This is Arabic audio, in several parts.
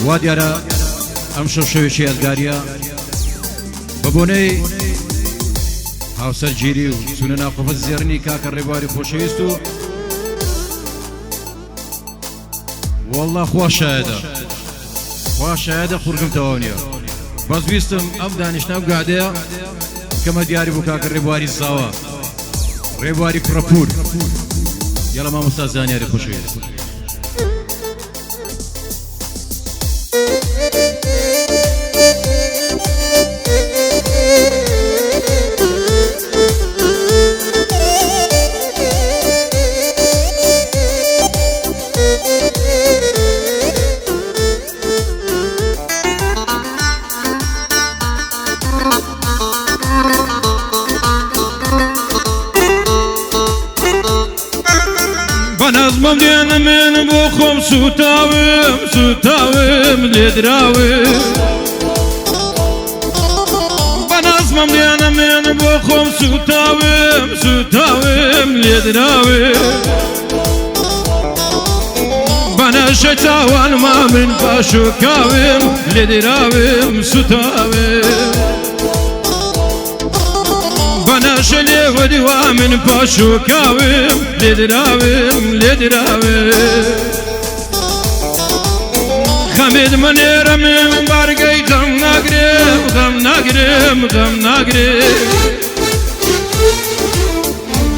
وا دیارە ئەم شەوشەوێکی یادگاریە بە بۆنەی هاوسەر گیری و چونە ناوقەفەت زێڕنی کاکە ڕێبواری خۆشەویست و والله خوا شایەدە خوڕگم تەواو نییە بەس ویستم ئەم دانیشتە ئەم گادەیە کەمە دیاری بوو کاکە ڕێبواری زاوە ڕێبواری پڕەپور یاڵە مامۆستا زانیاری خۆشەویست نظمم دێنە من بۆ خۆم سوتاوم لێدراوم بە نظمم دێنە من بۆ خۆم سوتاوم لێدراوم بەنەشە چاوانما من پاشۆکاوم لێدراوم سوتاوم بەنەشە لێوە دیوا من پاشۆکاوم لێدراوم خەمێت منێرە من بارگەی غەم ناگرێم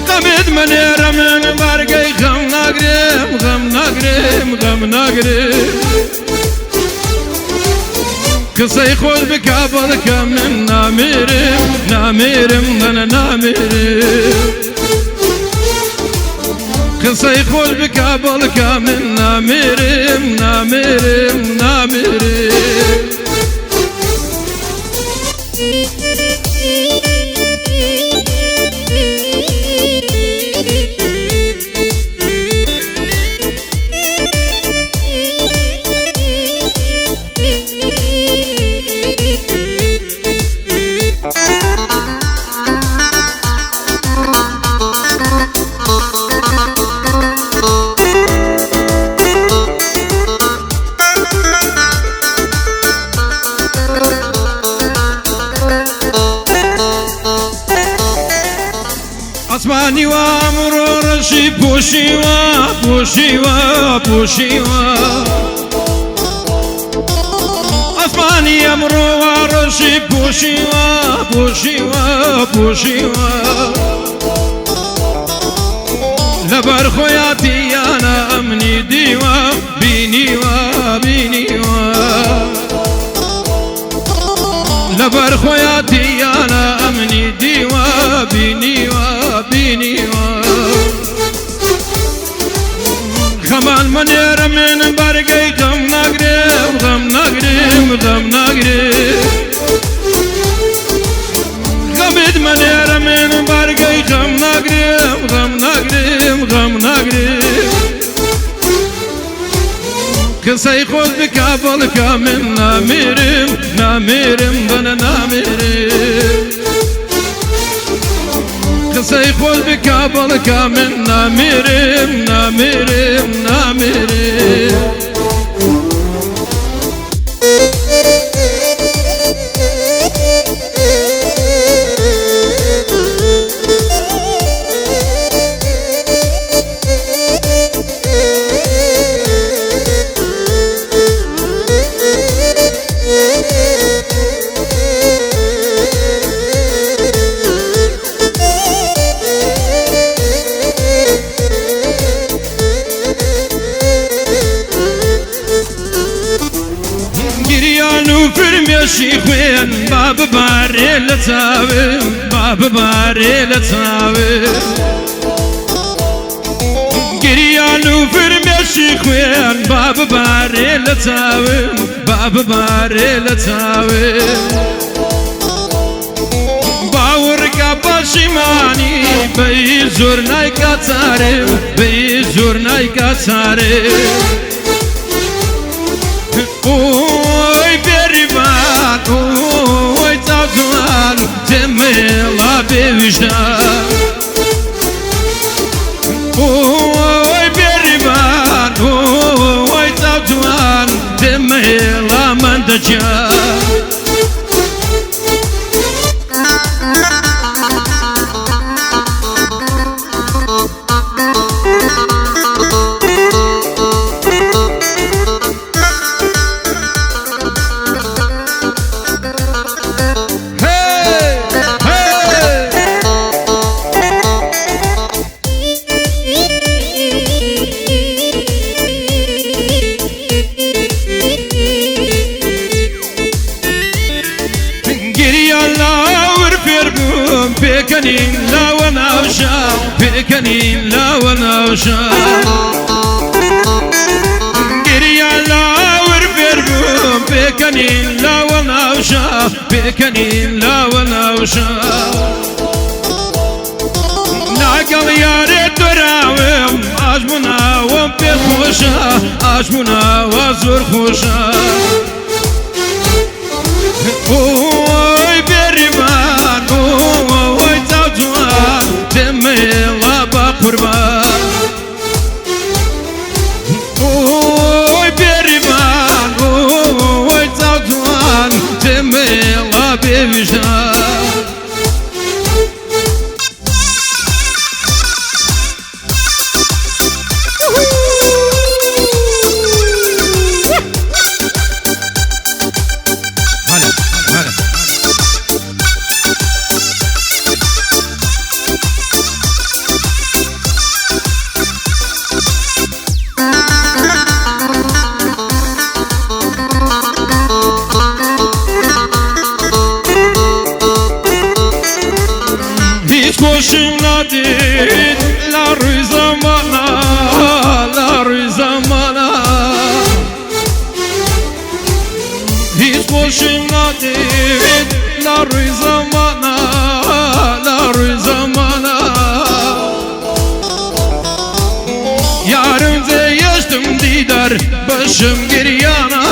خەمێت منێرە من بارگەی غەم ناگرێم قسەی خۆت بکا بەڵکە من نامێرم دەنە نامێرم قسەی خۆت بکا بەڵکە من نامێرم ئاسمانی وا ئەمڕۆ ڕەشی پۆشیوە ئاسمانی ئەمڕۆ وا ڕەشی پۆشیوە لەبەر خۆیاتیانە ئەمنی دیوە بینیوە لەبەر خۆیاتیانە ئەمنی دیوە بینیوە خەمان منێرە من بەرگەی غەم ناگرێم غەمێت منێرە من بەرگەی غەم ناگرێم قسەی خۆت بکا بەڵکە من نامێرم بەنە نامێرم قسەی خۆت بکا بەڵکە من نامێرم فرمێشی خوێن با ببارێ لە چاوم گریان و فرمێشی خوێن با ببارێ لە چاوم باوەڕکە پەشیمانی بەی زۆر نایکا چارێ اوی بریبان اوی تاوزوان جملا بویشتان تميلا من دجا بكنين لا ونوشا بكنين لا ونوشا قريا لا ورفرقوم بكنين لا ونوشا بكنين لا ونوشا ناقل يا ريت راوم عجبنا وبيخوشا عجبنا وزور خوشا اوي بريمان اوي تاجوان تميلا بقربان اوي بريمان اوي تاجوان تميلا بوجدان خوشم ندید لاری زمانا لاری زمانا هیچ خوشم ندید لاری زمانا لاری زمانا yarın zeyeştim didar başım giryana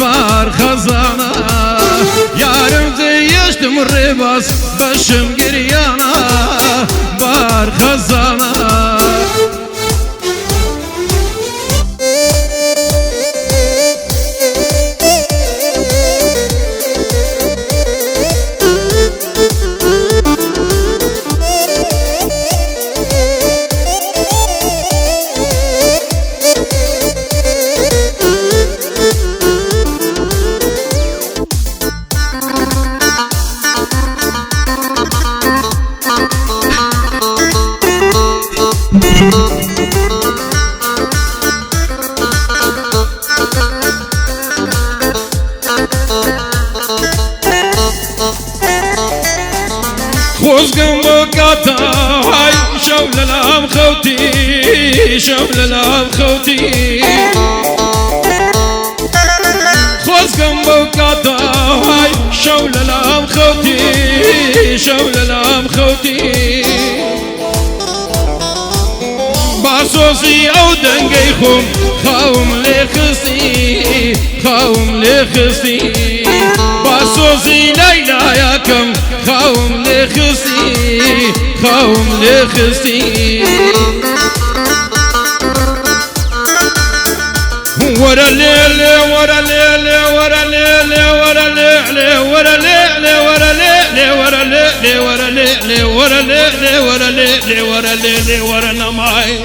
bar khazana yarın zeyeştim rebas başım giryana bar khazana خوزقم بقطع هاي شول الأم خوتي شول الأم خوتي خوزقم بقطع هاي شول الأم خوتي شول الأم خوتي باسوسي أو دنقي خوم خوم لخستي خوم لخستي باسوسي ليلى ياكم خوم لخستي خوم لخستي ورا الليل ورا الليل ورا الليل ورا الليل ورا الليل ورا الليل ورا الليل ورا الليل ورا الليل ورا الليل ورا الليل ورا نماي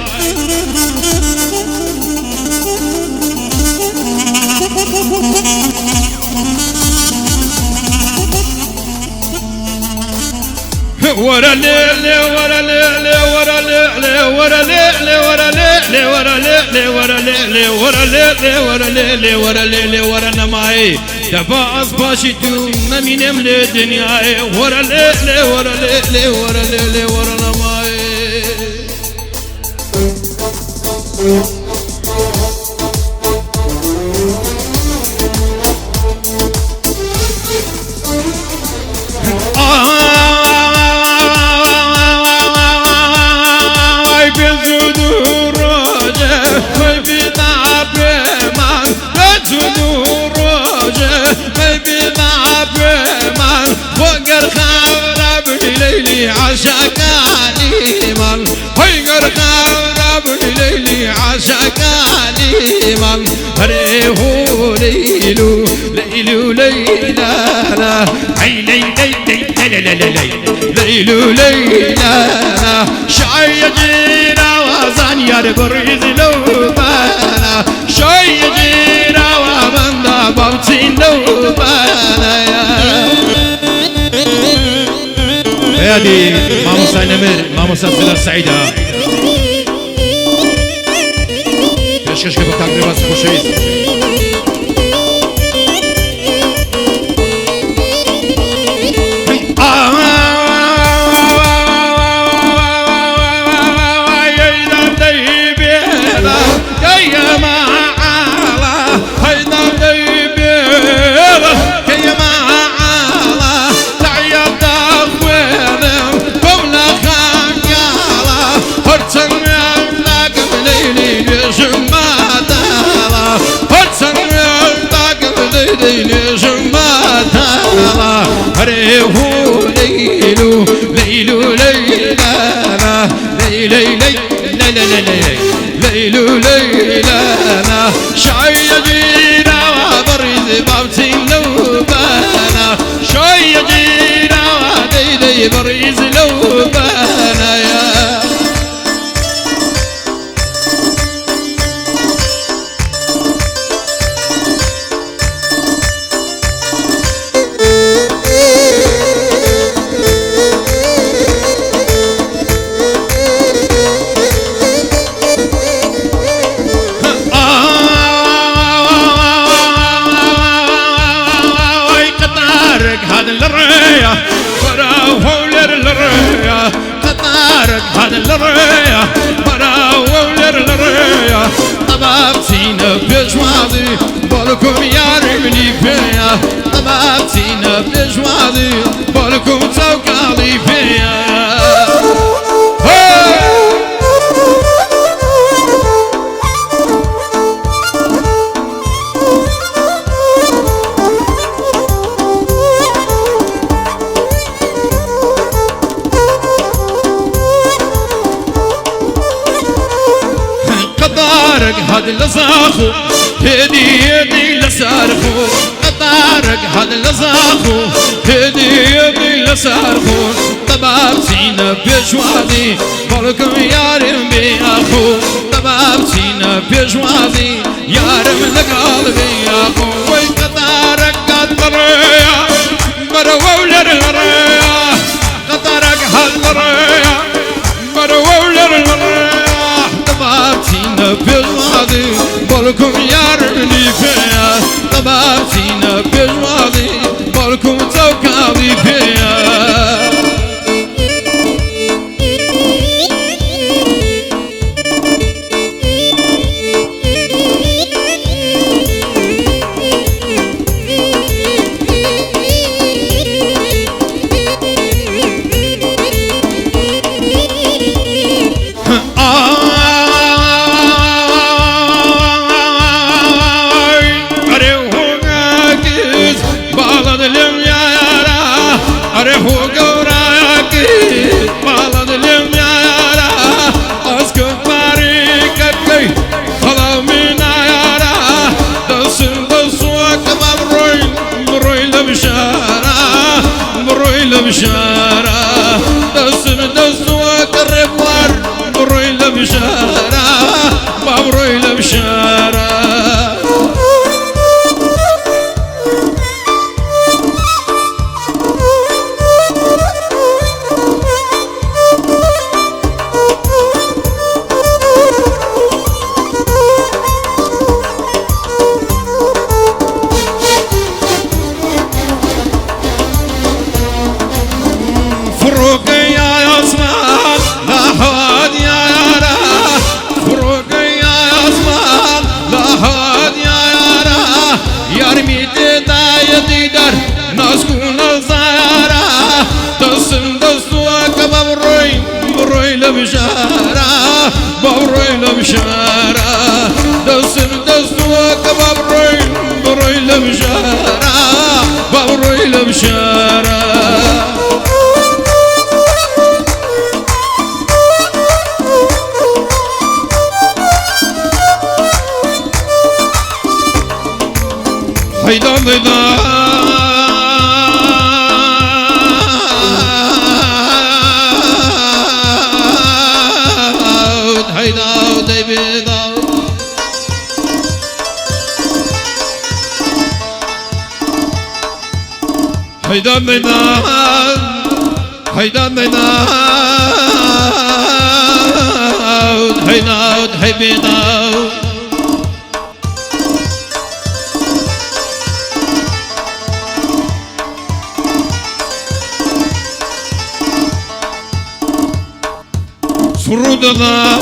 ورا الليل ورا الليل ورا الليل ورا الليل ورا الليل ورا الليل ورا الليل ورا الليل ورا الليل ورا الليل ورا نماي دفع أصباشي دون نمينم للدنيا ورا الليل ورا الليل ورا الليل ورا نماي عشاكاني مال هيقر خاورا بليلي ليلي عاشق الإمام هريه ليلو ليلو ليلانا أي ليلي ليلو ليلانا شايجينا وزان يار بريز لوبانا شايجينا ومندا بمتين لوبانا يا دي مامو ساينمير مامو سبزلة سعيدة كشكش كيف تقريبا خوشويس هريه ليلو ليلو ليلانا ليلي ليلو ليلانا شايجينا وبريز بابتين لوبانا شايجينا وديدي بريز لوبانا يا هذا الريا براولر الريا طبابتينا بجوادي بالكم يا ربني فيا طبابتينا بجوادي بالكم توكالي فيا هذا لصاخو هدي لصارخو قطارك هذا لصاخو هدي لصارخو طبابتينا بجوادي بالكم يارم بياخو طبابتينا بجوادي يارم لقلبي ياخو وي قطارك قد بريا برولر الريا قطارك هذا الريا برولر الريا طبابتينا بجوادي بالكم يارني فيا طبابتينا بجوادي بالكم توكالي فيا بشارة دسم دسوك الرفوار بروي لبشارة بروي لبشارة بشارة بروي لبشارة دسم دسوك بروي لبشارة بروي لبشارة داود هی داود ای داود هيدا ميدان هيدا ميدان هيدا هيدا سرودنا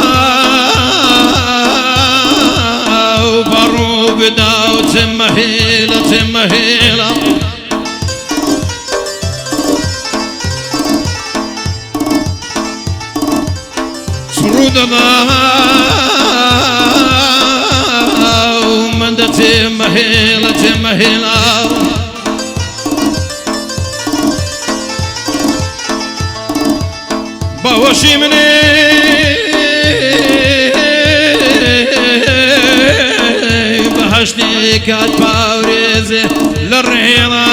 وبارو بداو تمهيلا تمهيلا سرودنا ومن تمهيلا تمهيلا باوشي مني بهشتي كات باوريزي للرحيلة